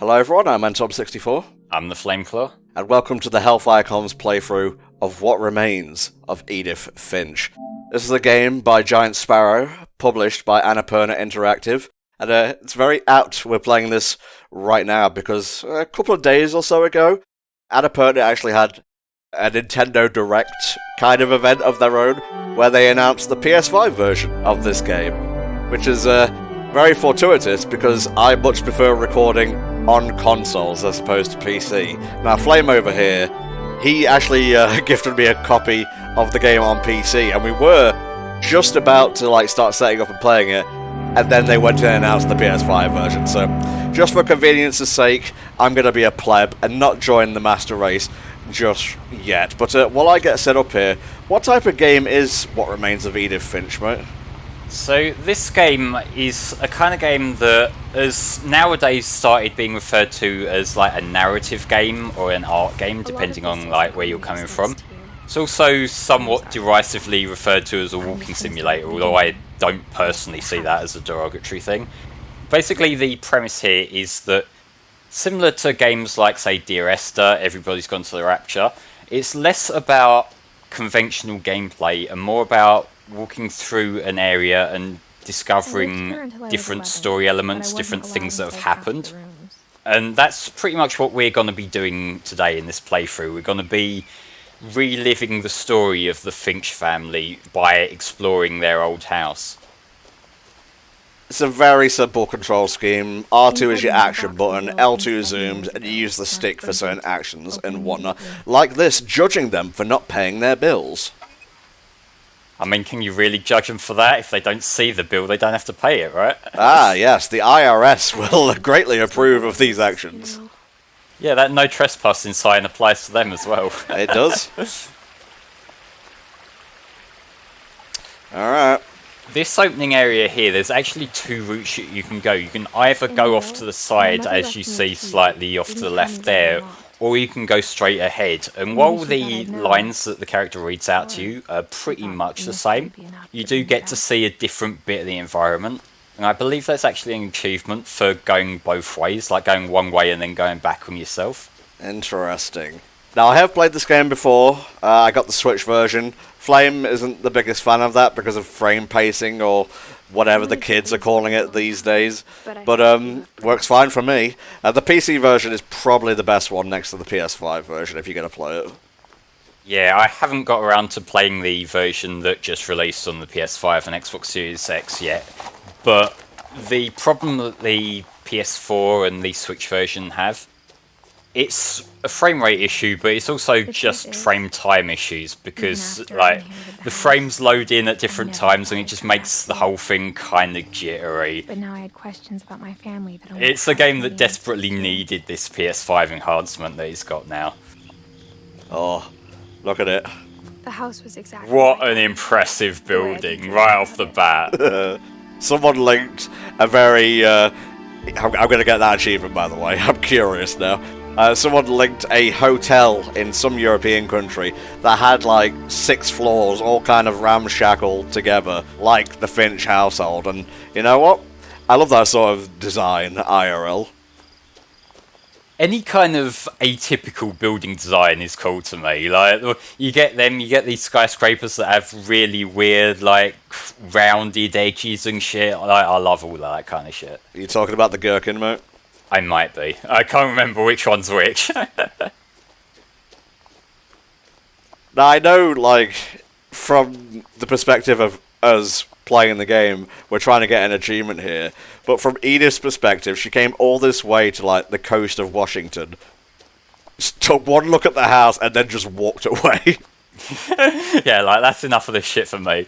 Hello everyone, I'm NTom64. I'm the Flameclaw. And welcome to the HellfireComms playthrough of What Remains of Edith Finch. This is a game by Giant Sparrow, published by Annapurna Interactive, and it's very apt we're playing this right now because a couple of days or so ago, Annapurna actually had a Nintendo Direct kind of event of their own where they announced the PS5 version of this game, which is very fortuitous because I much prefer recording on consoles as opposed to PC. Now, Flame over here, he actually gifted me a copy of the game on PC, and we were just about to start setting up and playing it, and then they went and announced the PS5 version. So, just for convenience's sake, I'm going to be a pleb and not join the master race just yet. But while I get set up here, what type of game is What Remains of Edith Finch, mate? So this game is a kind of game that has nowadays started being referred to as like a narrative game or an art game, depending on where you're coming from. It's also somewhat derisively referred to as a walking simulator, although I don't personally see that as a derogatory thing. Basically, the premise here is that, similar to games like, say, Dear Esther, Everybody's Gone to the Rapture, it's less about conventional gameplay and more about walking through an area and discovering different story elements, different things that have happened. And that's pretty much what we're going to be doing today in this playthrough. We're going to be reliving the story of the Finch family by exploring their old house. It's a very simple control scheme. R2 is your action button, L2 zooms, and you use the stick for certain actions and whatnot. Like this, judging them for not paying their bills. I mean, can you really judge them for that? If they don't see the bill, they don't have to pay it, right? Ah, yes, the IRS will greatly approve of these actions. Yeah, that no trespassing sign applies to them as well. It does. Alright. This opening area here, there's actually two routes you can go. You can either go off to the side, as you see slightly off to the left there, or you can go straight ahead. And while the lines that the character reads out to you are pretty much the same, you do get to see a different bit of the environment. And I believe that's actually an achievement for going both ways, like going one way and then going back on yourself. Interesting. Now, I have played this game before. I got the Switch version. Flame isn't the biggest fan of that because of frame pacing or whatever the kids are calling it these days. But works fine for me. The PC version is probably the best one next to the PS5 version if you're going to play it. Yeah, I haven't got around to playing the version that just released on the PS5 and Xbox Series X yet. But the problem that the PS4 and the Switch version have, it's a frame rate issue, but it's also just frame time issues because the frames load in at different times and it just makes the whole thing kind of jittery. But now I had questions about my family. It's a game that desperately needed this PS5 enhancement that it's got now. Oh, look at it. The house was exactly what an impressive building right off the bat. Someone linked a very I'm going to get that achievement, by the way. I'm curious now. Someone linked a hotel in some European country that had 6 floors, all kind of ramshackle together, like the Finch household. And you know what? I love that sort of design, IRL. Any kind of atypical building design is cool to me. You get these skyscrapers that have really weird, rounded edges and shit. I love all that kind of shit. Are you talking about the gherkin, mate? I might be. I can't remember which one's which. Now, I know, from the perspective of us playing the game, we're trying to get an achievement here. But from Edith's perspective, she came all this way to, the coast of Washington, just took one look at the house, and then just walked away. Yeah, that's enough of this shit for me.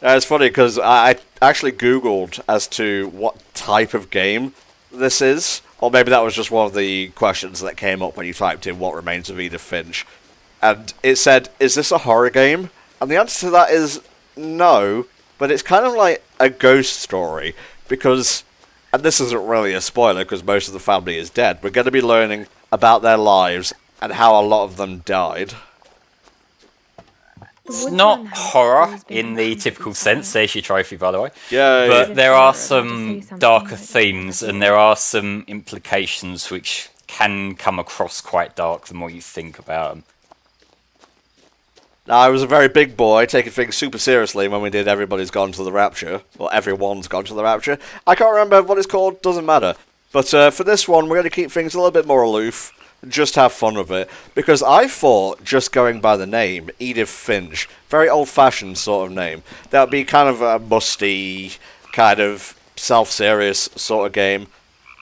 It's funny, because I actually Googled as to what type of game this is. Or maybe that was just one of the questions that came up when you typed in What Remains of Edith Finch. And it said, is this a horror game? And the answer to that is no, but it's kind of like a ghost story. Because, and this isn't really a spoiler because most of the family is dead, we're going to be learning about their lives and how a lot of them died. It's woods not around the house have horror always been in the uncomfortably typical sense. quiet. There's your trophy, by the way. Yeah, But yeah. there are About to say some something, darker but themes, never and did. there are some implications which can come across quite dark the more you think about them. Now, I was a very big boy, taking things super seriously when we did Everybody's Gone to the Rapture, or Everyone's Gone to the Rapture. I can't remember what it's called, doesn't matter. But for this one, we're going to keep things a little bit more aloof, just have fun with it, because I thought, just going by the name, Edith Finch, very old-fashioned sort of name, that would be kind of a musty, kind of self-serious sort of game.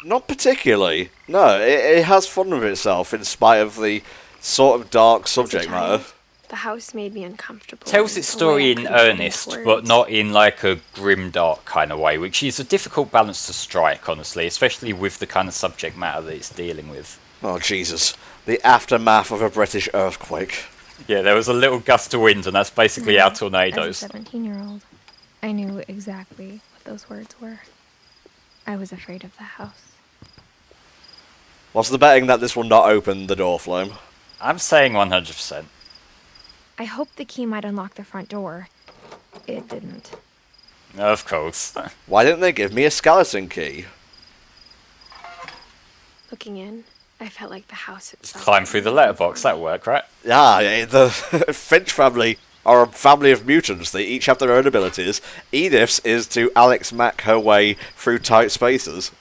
Not particularly. No, it has fun with itself, in spite of the sort of dark As a subject matter. child, the house made me uncomfortable. Tells in its a way story I in couldn't put into earnest, words. but not in like a grim dark kind of way, which is a difficult balance to strike, honestly, especially with the kind of subject matter that it's dealing with. Oh, Jesus. The aftermath of a British earthquake. Yeah, there was a little gust of wind, and that's basically our As tornadoes. a 17-year-old, I knew exactly what those words were. I was afraid of the house. What's the betting that this will not open the door flame? I'm saying 100%. I hoped the key might unlock the front door. It didn't. Of course. Why didn't they give me a skeleton key? Looking in, I felt like the house itself. Climb through the letterbox, that'll work, right? Yeah, the Finch family are a family of mutants. They each have their own abilities. Edith's is to Alex Mack her way through tight spaces.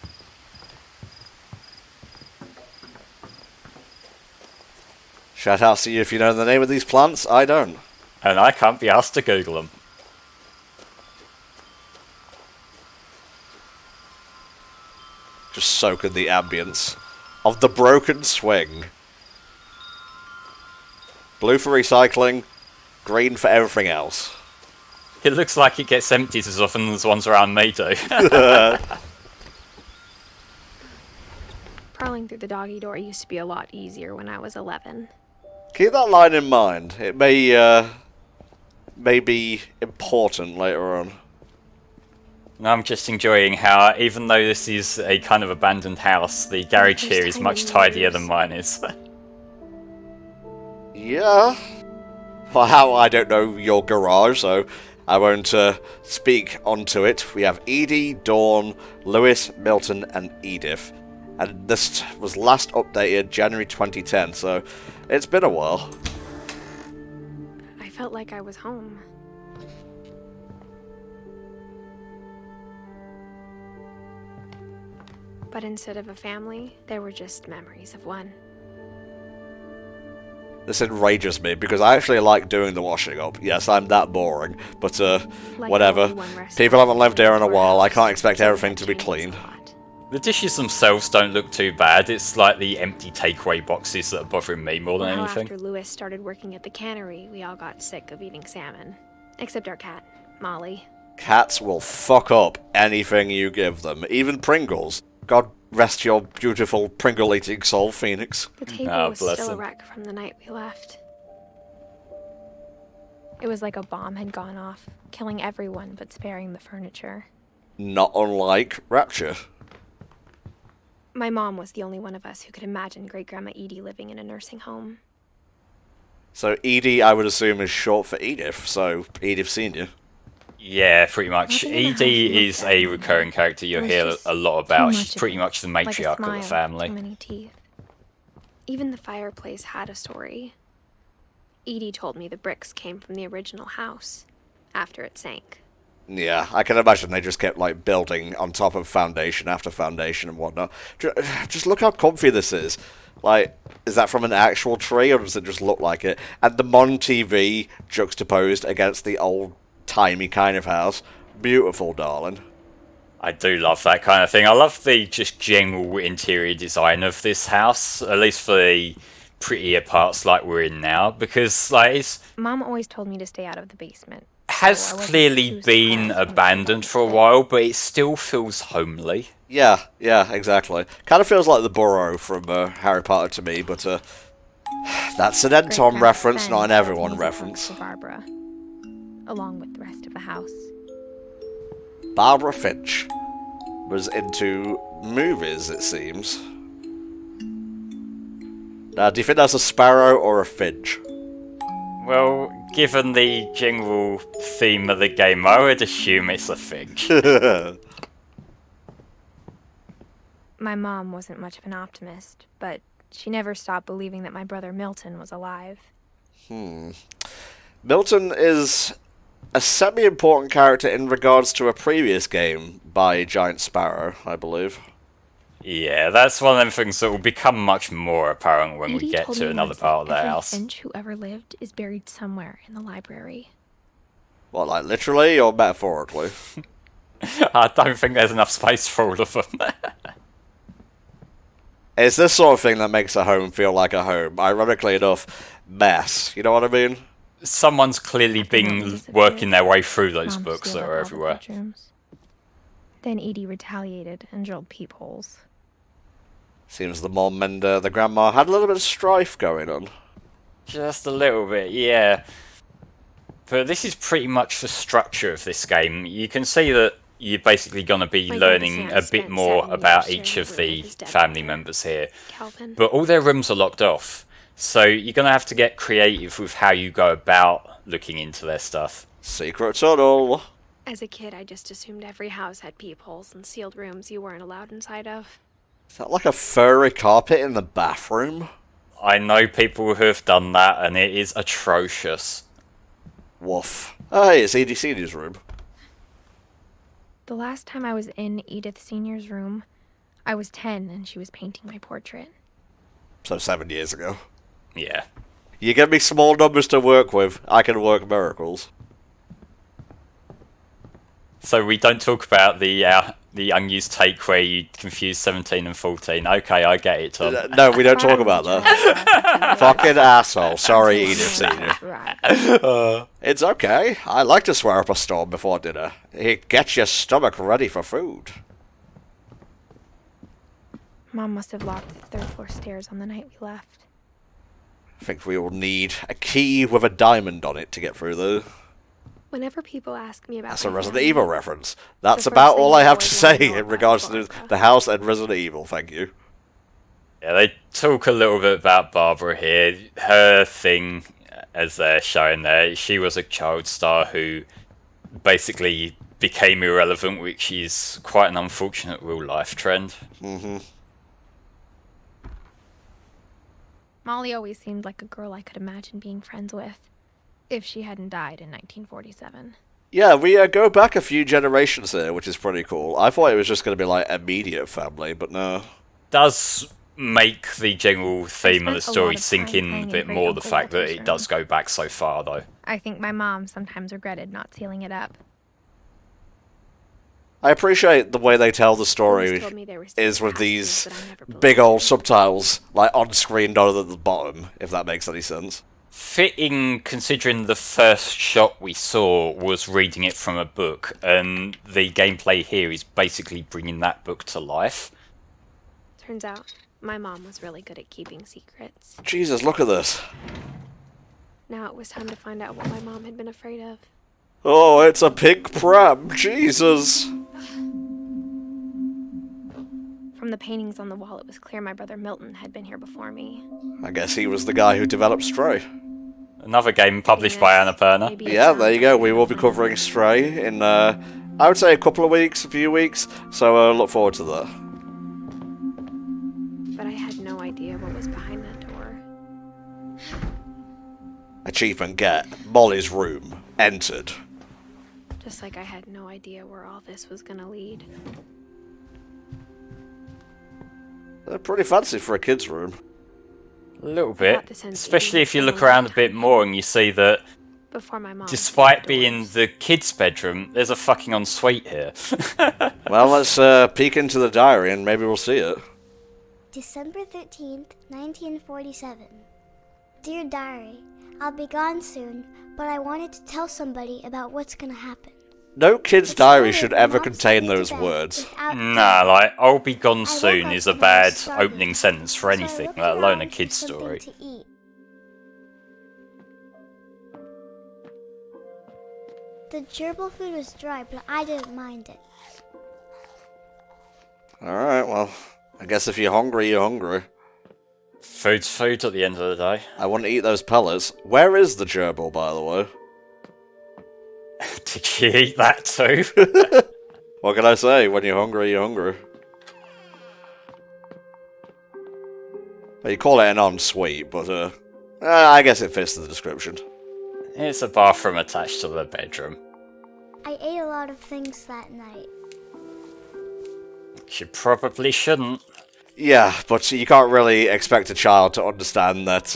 Shout out to you if you know the name of these plants. I don't. And I can't be asked to Google them. Just soak in the ambience of the broken swing. Blue for recycling, green for everything else. It looks like it gets emptied as often as ones around me do. Prowling through the doggy door used to be a lot easier when I was 11. Keep that line in mind. It may be important later on. I'm just enjoying how, even though this is a kind of abandoned house, the garage There's here is tiny much tidier mirrors. than mine is. Yeah. Well, how I don't know your garage, so I won't speak onto it. We have Edie, Dawn, Lewis, Milton, and Edith. And this was last updated January 2010, so it's been a while. I felt like I was home. But instead of a family, there were just memories of one. This enrages me because I actually like doing the washing up. Yes, I'm that boring, but Like whatever. only one restaurant People haven't lived here in a or while. I house, can't expect so everything that to be changes clean. a lot. The dishes themselves don't look too bad, it's like the empty takeaway boxes that are bothering me more than Or how anything. after Lewis started working at the cannery, we all got sick of eating salmon. Except our cat, Molly. Cats will fuck up anything you give them, even Pringles. God rest your beautiful Pringle-eating soul, Phoenix. The table Ah, was bless still a him. wreck from the night we left. It was like a bomb had gone off, killing everyone but sparing the furniture. Not unlike Rapture. My mom was the only one of us who could imagine Great-Grandma Edie living in a nursing home. So Edie, I would assume, is short for Edith, so Edith Senior. Yeah, pretty much. Nothing in the house Edie is looked a that recurring character you'll It was hear just a lot too about. much She's of pretty it. much the Like a matriarch of smile, the family. too many teeth. Even the fireplace had a story. Edie told me the bricks came from the original house, after it sank. Yeah, I can imagine they just kept, like, building on top of foundation after foundation and whatnot. Just look how comfy this is. Like, is that from an actual tree, or does it just look like it? And the Mon TV juxtaposed against the old-timey kind of house. Beautiful, darling. I do love that kind of thing. I love the just general interior design of this house, at least for the prettier parts like we're in now, because like it's Mom always told me to stay out of the basement. has so I wasn't clearly too been surprised when abandoned it for a was while, but it still feels homely. Yeah, exactly. Kind of feels like the Burrow from Harry Potter to me, but that's an NTom Great-Grandma reference, Sven not an played everyone music reference. for Barbara, along with the rest of the house. Barbara Finch was into movies, it seems. Now, do you think that's a sparrow or a finch? Well, given the general theme of the game, I would assume it's a Finch. My mom wasn't much of an optimist, but she never stopped believing that my brother Milton was alive. Milton is a semi-important character in regards to a previous game by Giant Sparrow, I believe. Yeah, that's one of them things that will become much more apparent when we Edie get told to me another once part of that the every house. Finch who ever lived is buried somewhere in the library. What, like literally or metaphorically? I don't think there's enough space for all of them. It's this sort of thing that makes a home feel like a home. Ironically enough, mess. You know what I mean? Someone's clearly After Milton been disappeared, working their way through those Mom books sealed that up are all the everywhere. bedrooms. Then Edie retaliated and drilled peepholes. Seems the mom and the grandma had a little bit of strife going on. Just a little bit, yeah. But this is pretty much the structure of this game. You can see that you're basically going to be My learning grandson a bit spent more 7 about years each sharing of a room the with his dead family brother, members here. Calvin. But all their rooms are locked off. So you're going to have to get creative with how you go about looking into their stuff. Secret tunnel. As a kid, I just assumed every house had peepholes and sealed rooms you weren't allowed inside of. Is that like a furry carpet in the bathroom? I know people who have done that, and it is atrocious. Woof. Oh, hey, it's Edie Senior's room. The last time I was in Edith Senior's room, I was 10 and she was painting my portrait. So 7 years ago. Yeah. You give me small numbers to work with, I can work miracles. So we don't talk about the unused take where you confuse 17 and 14. Okay, I get it, Tom. No, we don't talk about that. Fucking asshole. Sorry, Edith Senior. Right. It's okay. I like to swear up a storm before dinner. It gets your stomach ready for food. Mom must have locked the third floor stairs on the night we left. I think we will need a key with a diamond on it to get through though. Whenever people ask me about That's my a Resident family, Evil reference. That's the first about thing all I they have to always wanna say know in about regards to Barbara. the house and Resident Evil, thank you. Yeah, they talk a little bit about Barbara here. Her thing, as they're showing there, she was a child star who basically became irrelevant, which is quite an unfortunate real-life trend. Mm-hmm. Molly always seemed like a girl I could imagine being friends with, if she hadn't died in 1947. Yeah, we go back a few generations here, which is pretty cool. I thought it was just going to be like immediate family, but no. Does make the general theme of the spent a lot story of sink time in a playing bit in Great more, the Uncle fact that Walter's it does room. go back so far, though. I think my mom sometimes regretted not sealing it up. I appreciate the way they tell the story Always told me there were is secret with these passages, but I never big believed old it. subtitles, like on screen down at the bottom, if that makes any sense. Fitting, considering the first shot we saw was reading it from a book, and the gameplay here is basically bringing that book to life. Turns out, my mom was really good at keeping secrets. Jesus, look at this. Now it was time to find out what my mom had been afraid of. Oh, it's a pink pram, Jesus. From the paintings on the wall, it was clear my brother Milton had been here before me. I guess he was the guy who developed Stray. Another game published by Annapurna. Maybe it Yeah, sounds there you like go. a We will be covering Stray in, I would say a couple of weeks, a few weeks. So look forward to that. But I had no idea what was behind that door. Achievement get. Molly's room. Entered. Just like I had no idea where all this was gonna lead. They're pretty fancy for a kid's room. A little I bit. got the sense Especially Edith if you had look a long around a bit time more and you see that, before my mom despite opened being doors. the kid's bedroom, there's a fucking ensuite here. Well, let's peek into the diary and maybe we'll see it. December 13th, 1947. Dear Diary, I'll be gone soon, but I wanted to tell somebody about what's gonna happen. No kid's It's diary weird should when ever Mom contain sent me to those bed words. without Nah, food. like, I'll be gone woke soon up is a and I was bad starving, opening sentence for so I anything, looked let alone a around for kid's something story. to eat. The gerbil food was dry, but I didn't mind it. Alright, well, I guess if you're hungry, you're hungry. Food's food at the end of the day. I want to eat those pellets. Where is the gerbil, by the way? Did you eat that too? What can I say? When you're hungry, you're hungry. Well, you call it an en-suite, but I guess it fits the description. It's a bathroom attached to the bedroom. I ate a lot of things that night. You probably shouldn't. Yeah, but you can't really expect a child to understand that,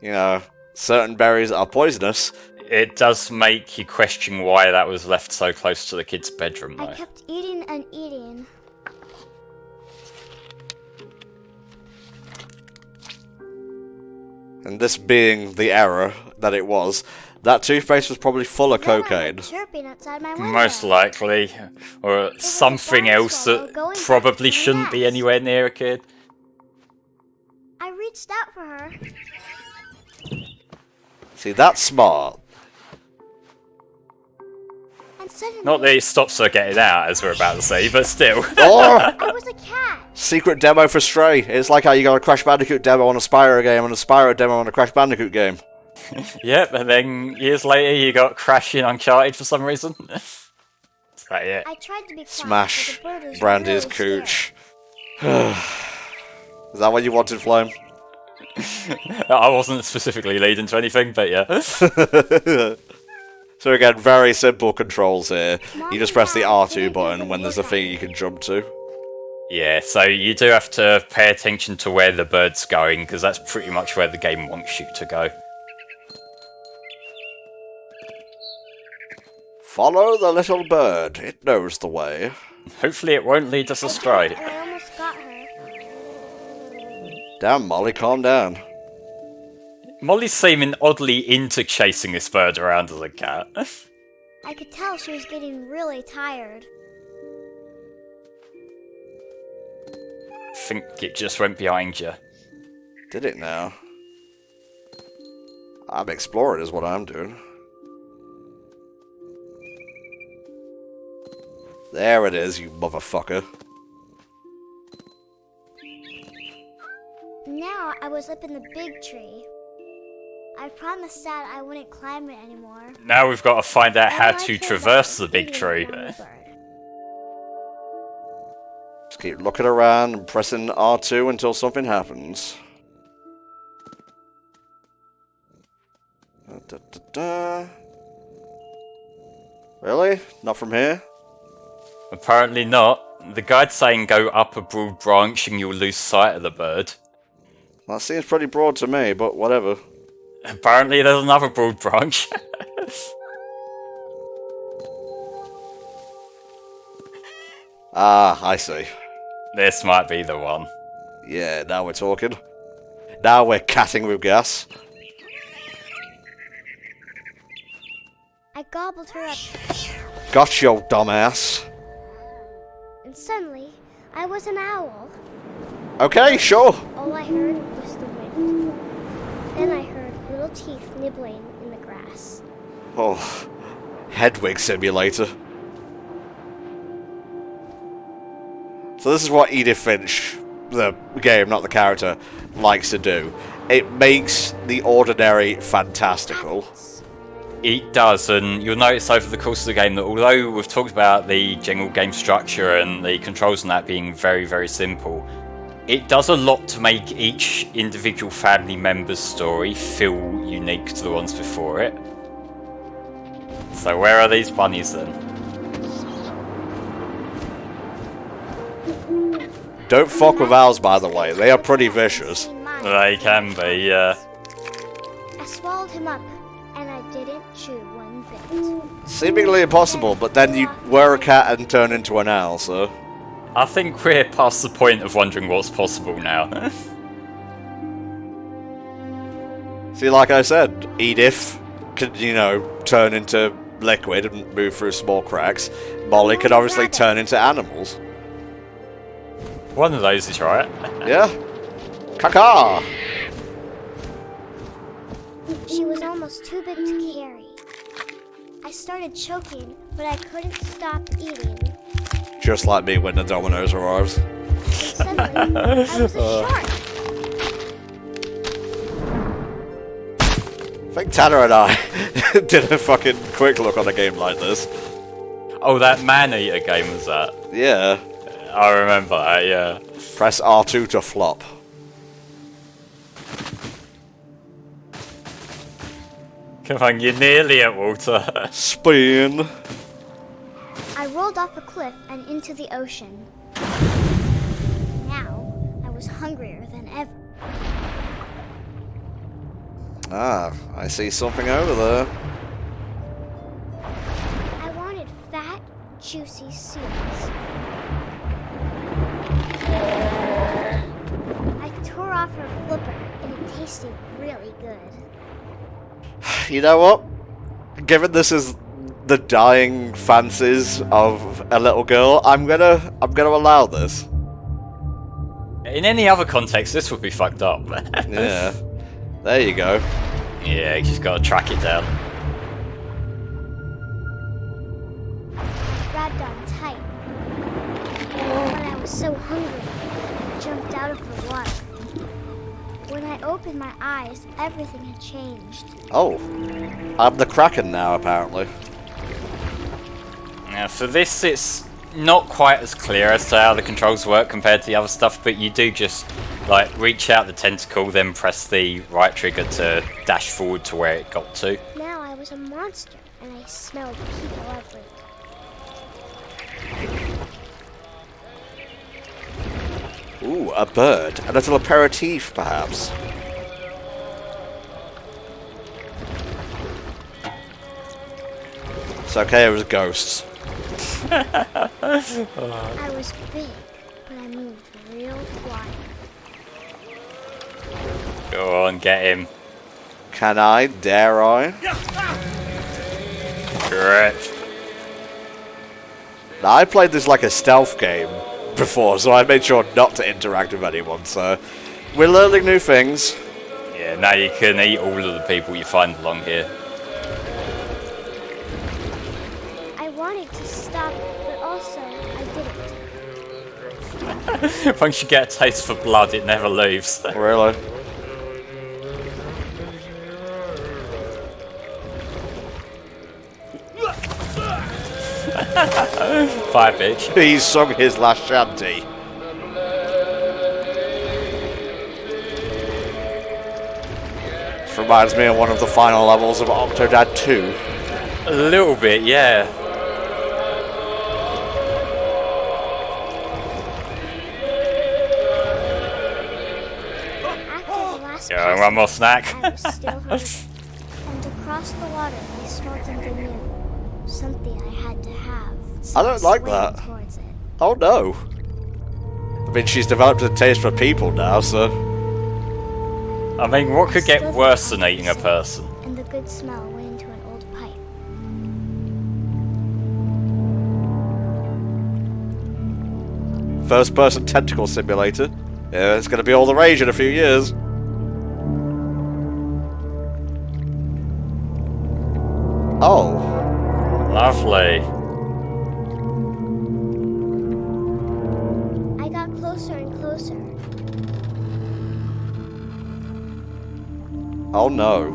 you know, certain berries are poisonous. It does make you question why that was left so close to the kid's bedroom, though. I kept eating and eating. And this being the error that it was, that toothpaste was probably full of Then I cocaine. heard chirping outside my window. Most likely. Or something dog else swallow that going back probably to the shouldn't be nest. anywhere near a kid. I reached out for her. See, that's smart. And suddenly, Not that it stops her getting out, as we're about to say, but still. Or I was a cat. secret demo for Stray. It's like how you got a Crash Bandicoot demo on a Spyro game and a Spyro demo on a Crash Bandicoot game. Yep, and then years later you got Crash in Uncharted for some reason. Is that it? I tried to be quiet, Smash but the bird was Brandy's really cooch. Is that what you wanted, Flame? I wasn't specifically leading to anything, but yeah. So again, very simple controls here. Mom You just and press the Dad R2 didn't button even when there's a look at thing me. you can jump to. Yeah, so you do have to pay attention to where the bird's going, because that's pretty much where the game wants you to go. Follow the little bird. It knows the way. Hopefully it won't lead us astray. And I almost got her. Damn, Molly, calm down. Molly's seeming oddly into chasing this bird around as a cat. I could tell she was getting really tired. I think it just went behind you. Did it now? I'm exploring is what I'm doing. There it is, you motherfucker. Now I was up in the big tree. I promised Dad I wouldn't climb it anymore. Now we've got to find out how And I to came traverse back the big eating tree. on the bird. Just keep looking around and pressing R2 until something happens. Da, da, da. Really? Not from here? Apparently not. The guide's saying go up a broad branch and you'll lose sight of the bird. That seems pretty broad to me, but whatever. Apparently there's another broad branch. Ah, I see. This might be the one. Yeah, now we're talking. Now we're catting with gas. I gobbled her up, Got you, dumbass. and suddenly I was an owl. Okay, sure. All I heard was the wind. Then I heard little teeth nibbling in the grass. Oh, Hedwig Simulator. So this is what Edith Finch, the game, not the character, likes to do. It makes the ordinary fantastical. It does, and you'll notice over the course of the game that although we've talked about the general game structure and the controls and that being very, very simple, it does a lot to make each individual family member's story feel unique to the ones before it. So where are these bunnies then? Don't fuck with owls, by the way. They are pretty vicious. They can be, yeah. I swallowed him up, and I didn't chew one bit. Seemingly impossible, but then you were a cat and turn into an owl, so... I think we're past the point of wondering what's possible now. See, like I said, Edith could, you know, turn into liquid and move through small cracks. Molly could obviously turn into animals. One of those is right. Yeah? Caca! She was almost too big to carry. I started choking, but I couldn't stop eating. Just like me when the Dominoes arrives. And suddenly, I was a shark. I think Tanner and I did a fucking quick look on a game like this. Oh, that man-eater game was that? Yeah. I remember that, yeah. Press R2 to flop. Come on, you're nearly at water. Spin. I rolled off a cliff and into the ocean. Now, I was hungrier than ever. Ah, I see something over there. I wanted fat, juicy seals. I tore off her flipper and it tasted really good. You know what? Given this is the dying fancies of a little girl, I'm gonna allow this. In any other context, this would be fucked up. Yeah. There you go. Yeah, you just gotta track it down. Grabbed on tight. When I was so hungry, I jumped out of the water. When I opened my eyes, everything had changed. Oh. I'm the Kraken now, apparently. Now, for this, it's not quite as clear as to how the controls work compared to the other stuff, but you do just, like, reach out the tentacle, then press the right trigger to dash forward to where it got to. Now I was a monster, and I smelled people everywhere. Ooh, a bird. A little aperitif, perhaps. It's okay, it was ghosts. I was big, but I moved real quiet. Go on, get him. Can I? Dare I? Correct. Now, I played this like a stealth game before, so I made sure not to interact with anyone, so we're learning new things. Yeah, now you can eat all of the people you find along here. I wanted to stop, but also I didn't. Once you get a taste for blood, it never leaves. Really? Bye, bitch. He sung his last shanty. This reminds me of one of the final levels of Octodad 2. A little bit, yeah. After the last Yeah, one more snack. I was still hungry. And across the water, I smelled something new. Something I had to have. So I don't like swam that. towards it. Oh no. I mean, she's developed a taste for people now, so... I mean, what could get Still worse than felt eating a sick, person? And the good smell went into an old pipe. First-person tentacle simulator. Yeah, it's gonna be all the rage in a few years. Oh. Lovely. I got closer and closer. Oh no.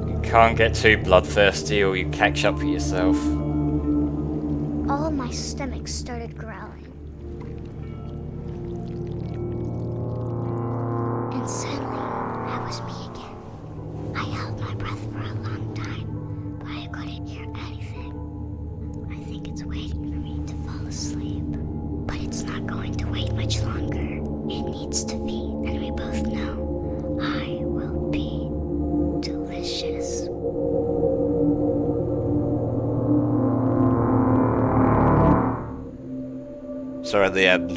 You can't get too bloodthirsty or you catch up for yourself. All of my stomach started growling. And suddenly, I was me again. I held my breath for a long time, but I couldn't hear anything. I think it's waiting for me to fall asleep. But it's not going to wait much longer. It needs to feed, and we both know I will be delicious. So at the end,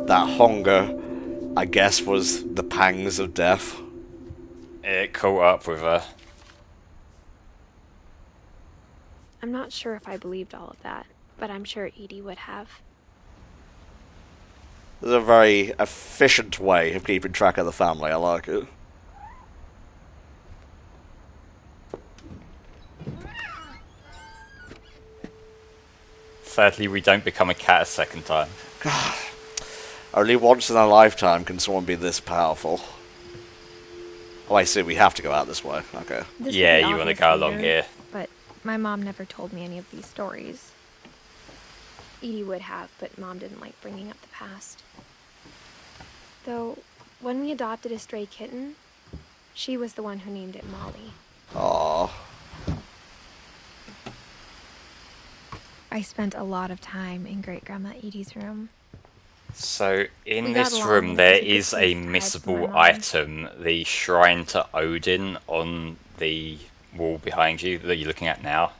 that hunger, I guess, was the pangs of death. It caught up with her. I'm not sure if I believed all of that, but I'm sure Edie would have. It's a very efficient way of keeping track of the family, I like it. Sadly, we don't become a cat a second time. God, only once in a lifetime can someone be this powerful. Oh, I see. We have to go out this way. Okay. This Yeah, would be you want to obvious go along later, here. But my mom never told me any of these stories. Edie would have, but Mom didn't like bringing up the past. Though, when we adopted a stray kitten, she was the one who named it Molly. Aww. I spent a lot of time in Great-Grandma Edie's room. So, in We got this along room, and there it was a good is a place to hide from my missable mom. item, the shrine to Odin on the wall behind you that you're looking at now.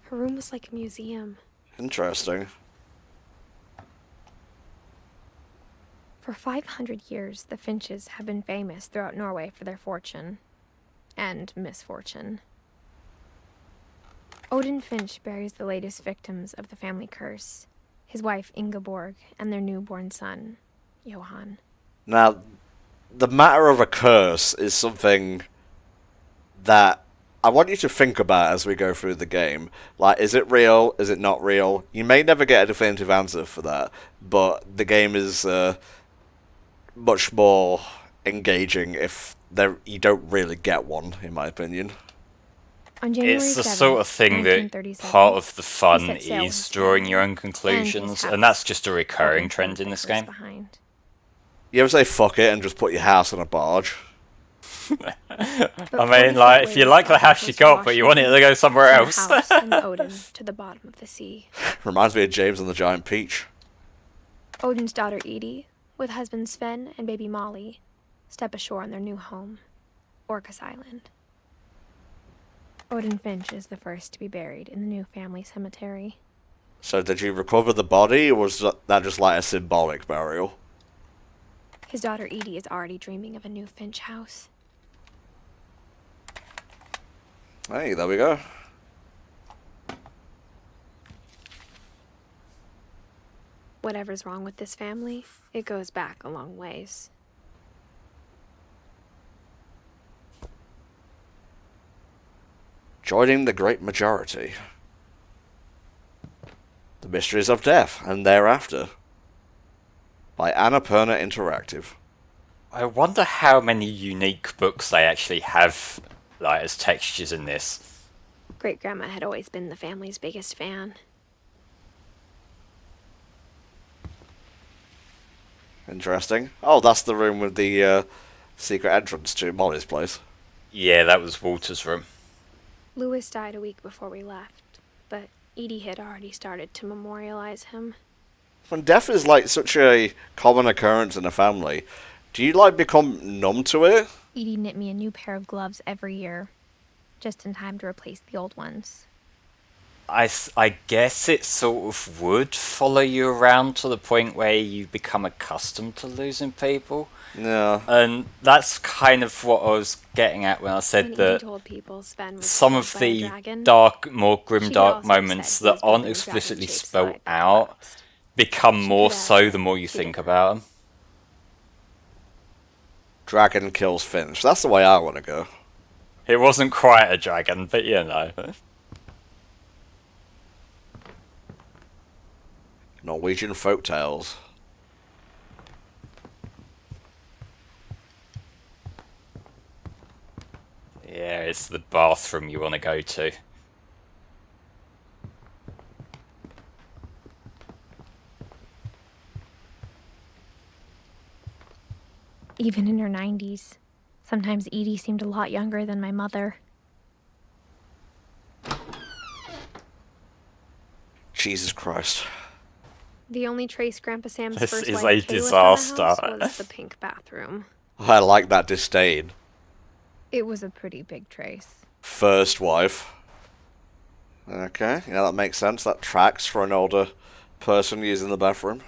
Her room was like a museum. Interesting. For 500 years, the Finches have been famous throughout Norway for their fortune. And misfortune. Odin Finch buries the latest victims of the family curse. His wife Ingeborg and their newborn son, Johan. Now, the matter of a curse is something that I want you to think about as we go through the game. Like, is it real? Is it not real? You may never get a definitive answer for that, but the game is much more engaging if you don't really get one, in my opinion. On January It's the 7th, sort of thing that 1937, part of the fun he set sail with is his drawing your family own conclusions, his and that's house, just a recurring hoping to trend leave in the this curse game. behind. You ever say fuck it and just put your house on a barge? But I mean, like, if you like the house you got, but you want it to go somewhere else. From the house and Odin to the bottom of the sea. Reminds me of James and the Giant Peach. Odin's daughter Edie, with husband Sven and baby Molly, step ashore on their new home, Orcas Island. Odin Finch is the first to be buried in the new family cemetery. So did you recover the body, or was that just like a symbolic burial? His daughter Edie is already dreaming of a new Finch house. Hey, there we go. Whatever's wrong with this family, it goes back a long ways. Joining the great majority. The Mysteries of Death and Thereafter. By Annapurna Interactive. I wonder how many unique books they actually have, like, as textures in this. Great-grandma had always been the family's biggest fan. Interesting. Oh, that's the room with the secret entrance to Molly's place. Yeah, that was Walter's room. Lewis died a week before we left, but Edie had already started to memorialize him. When death is like such a common occurrence in a family, do you like become numb to it? Edie knit me a new pair of gloves every year, just in time to replace the old ones. I guess it sort of would follow you around to the point where you become accustomed to losing people. Yeah. And that's kind of what I was getting at when I said When Edie that told people Sven was some killed of by a the dragon, dark, more grim she dark also moments said he that was aren't building explicitly dragon-shaped spelled slide that out collapsed. become She more could so have the more you beat think it. about them. Dragon kills Finch. That's the way I want to go. It wasn't quite a dragon, but you know. Norwegian folktales. Yeah, it's the bathroom you want to go to. Even in her 90s, sometimes Edie seemed a lot younger than my mother. Jesus Christ. The only trace Grandpa Sam's This first is wife a Kay left in the house disaster. was the pink bathroom. I like that disdain. It was a pretty big trace. First wife. Okay, yeah, that makes sense. That tracks for an older person using the bathroom.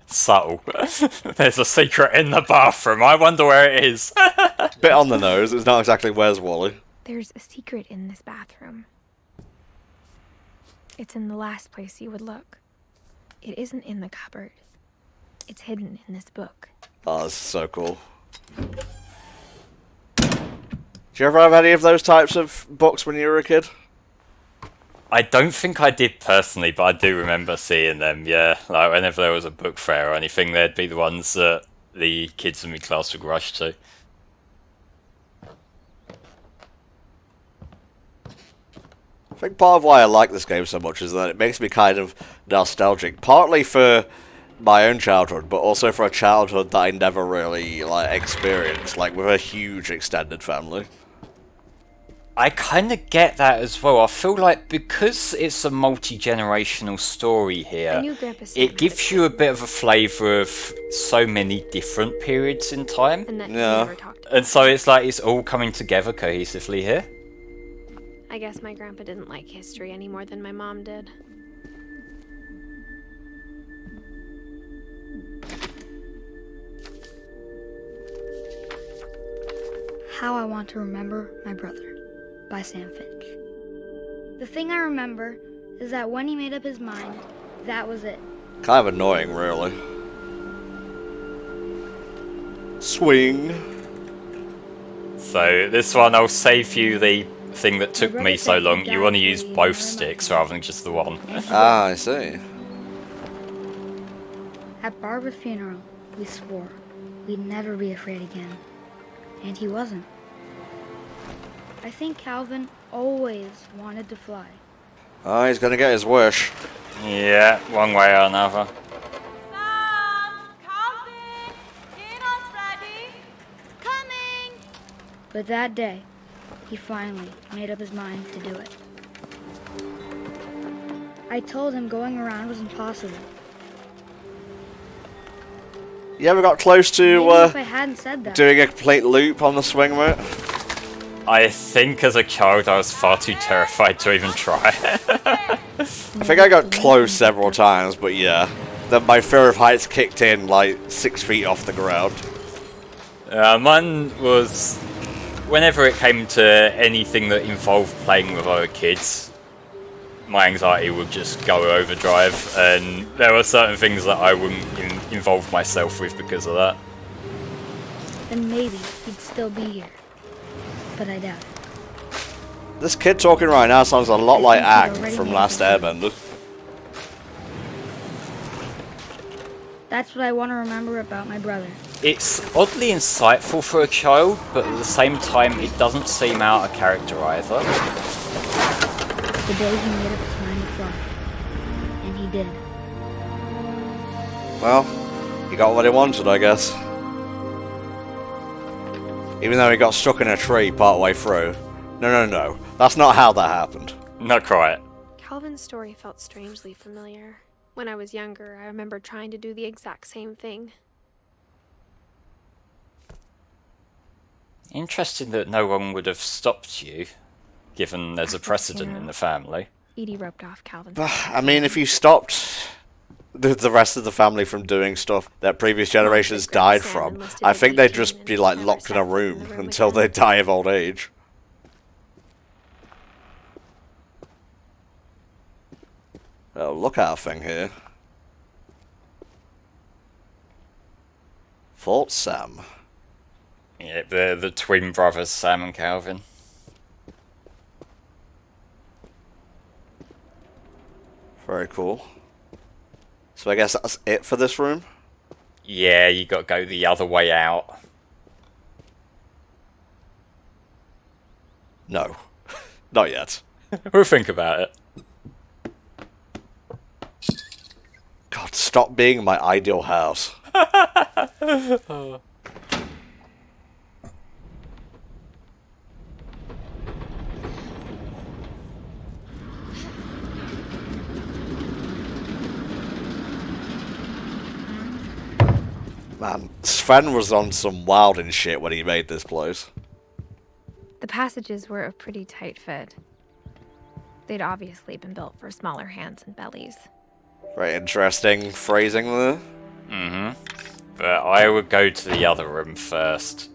Subtle. There's a secret in the bathroom. I wonder where it is. Bit on the nose. It's not exactly Where's Wally. There's a secret in this bathroom. It's in the last place you would look. It isn't in the cupboard. It's hidden in this book. Oh, this is so cool. Did you ever have any of those types of books when you were a kid? I don't think I did personally, but I do remember seeing them, yeah. Like, whenever there was a book fair or anything, they'd be the ones that the kids in my class would rush to. I think part of why I like this game so much is that it makes me kind of nostalgic. Partly for my own childhood, but also for a childhood that I never really, like, experienced. Like, with a huge extended family. I kind of get that as well. I feel like because it's a multi-generational story I here, knew Grandpa it gives you a bit of a flavour of so many different periods in time. and that he Yeah. never talked about And so it's like it's all coming together cohesively here. I guess my grandpa didn't like history any more than my mom did. How I Want to Remember My Brother by Sam Finch. The thing I remember is that when he made up his mind, that was it. Kind of annoying, really. Swing. So this one, I'll save you the thing that took me so long. You want to use both sticks rather than just the one. Ah, I see. At Barbara's funeral, we swore we'd never be afraid again. And he wasn't. I think Calvin always wanted to fly. Oh, he's gonna get his wish. Yeah, one way or another. Sam! Calvin! Dinner's ready! Coming! But that day, he finally made up his mind to do it. I told him going around was impossible. You ever got close Maybe to, if I hadn't said that. doing a complete loop on the swing, mate? I think as a child I was far too terrified to even try. I think I got close several times, but yeah. Then my fear of heights kicked in, like, 6 feet off the ground. Mine was whenever it came to anything that involved playing with other kids, my anxiety would just go overdrive, and there were certain things that I wouldn't involve myself with because of that. Then maybe he'd still be here. But I doubt it. This kid talking right now sounds a lot like think Ack he'd already from made Last it. Airbender. That's what I want to remember about my brother. It's oddly insightful for a child, but at the same time it doesn't seem out of character either. The day he made up his mind to fly. And he did. Well, he got what he wanted, I guess. Even though he got stuck in a tree partway through. No. That's not how that happened. Not quite. Calvin's story felt strangely familiar. When I was younger, I remember trying to do the exact same thing. Interesting that no one would have stopped you, given there's a precedent in the family. Edie roped off Calvin's. I mean, if you stopped the rest of the family from doing stuff that previous generations died from, I think they'd just be, like, locked in a room until they die of old age. Oh, lookout thing here. Fort Sam. Yeah, the twin brothers, Sam and Calvin. Very cool. So I guess that's it for this room? Yeah, you got to go the other way out. No. Not yet. We'll think about it. God, stop being my ideal house. Man, Sven was on some wild and shit when he made this place. The passages were a pretty tight fit. They'd obviously been built for smaller hands and bellies. Very interesting phrasing there. Mm-hmm. But I would go to the other room first.